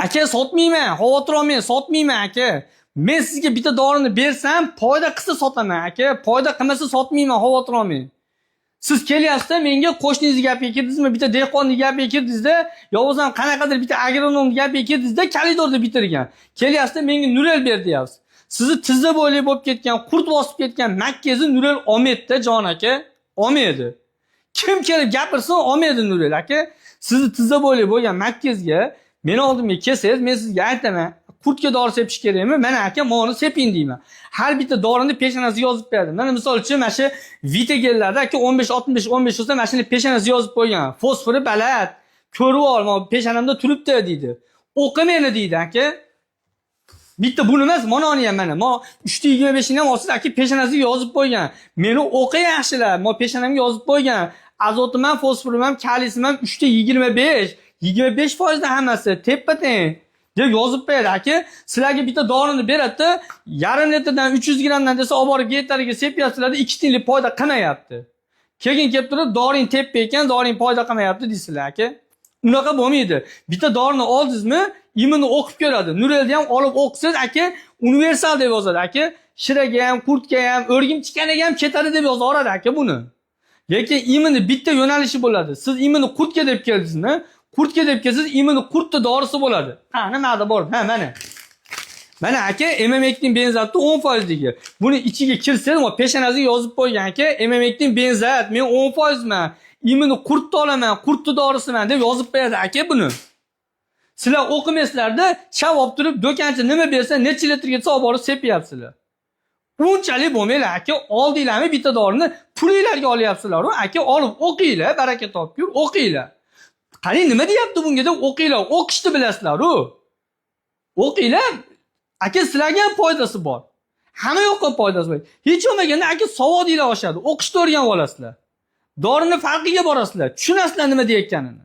Aka sotmayman, xavotir olmang, sotmayman aka. Men sizga bitta dorini bersam, foyda qilsa sotaman aka. Foyda qilmasa sotmayman, xavotir olmang. Siz kelyapsiz, menga qo'shningiz gapiga kirdingizmi, bitta dehqonning gapiga kirdingizda, yo bo'lmasam qanaqadir bitta agronomning gapiga kirdingizda, koridorda bitirgan. Kelyapsiz, menga Nurel ber deyapsiz. Sizni tizza bo'ylab bo'lib ketgan, qurt bosib ketgan Makkazni Nurel olmaydi-da, jon aka. Olmaydi. Kim kelib gapirsin, olmaydi Nurel aka. Sizni tizza bo'ylab bo'lgan Makkazga meni oldimga kelsangiz, men sizga aytaman, qurtga dori sepish kerakmi? Mana aka, meni seping deyman. Har bitta dorini peshonasiga yozib berdim. Mana misol uchun mana shu Vitagellarda aka 15-60-15 bo'lsa, mana shuni peshonasiga yozib qo'ygan. Fosfori baland, ko'rib ol, men peshonamda turibdi deydi. O'qi meni deydi aka. Bitta buni emas, mononi ham mana. Men 3.25 ni ham olsiz aka peshonasiga yozib qo'ygan. Meni o'qi yaxshilar, men peshonamga yozib qo'ygan. Azotim ham, fosforim ham, kalsium ham 3.25. 25% da hammasi teppa-teng deb yozib beradi aka. Sizlarga bitta dorini beradi, yarim litrdan 300 grammdan desa olib borib gettariga sepyapsizlar, 2 tiyinlik foyda qilmayapti. Keyin kelib turib, doring teppa ekan, doring foyda qilmayapti deysizlar aka. Unaqa bo'lmaydi. Bitta dorini oldingizmi, imini o'qib ko'radi. Nurelni ham olib o'qisangiz aka, universal deb yozadi aka. Shiraga ham, qurtga ham, o'rgimchikaniga ham ketadi deb yozaveradi aka buni. Lekin imini bitta yo'nalishi bo'ladi. Siz imini qurtga deb keldingizmi? Qurtga deb kelsangiz, imini qurtda dorisi bo'ladi. Ha, nimada bor? Ha, mana. Mana aka, MMXning benzati 10%ligi. Buni ichiga kirsangiz, o peshonasiga yozib qo'ygan aka, MMXning benzat, men 10%man. Imini qurtda olaman, qurtda dorisiman deb yozib qo'yadi aka buni. Sizlar o'qimaysizlarda, chavob turib, do'konchi nima bersa, necha litrga ketsa olib borib sepyapsizlar. Unchalik bo'lmaylar aka, oldinglarmi bitta dorini pulinglarga olyapsizlar. Aka, olib o'qinglar, baraka topgur, o'qinglar. Qani nima deyapti bunga deb o'qinglar, o'qishni bilasizlar-ku. O'qinglar. Aka, sizlarga ham foydasi bor. Hamma yoqqa foydasi bor. Hech bo'lmaganda aka savodinglar oshadi, o'qishni o'rganib olasizlar. Dorini farqiga borasizlar, tushunasizlar nima deyotganini.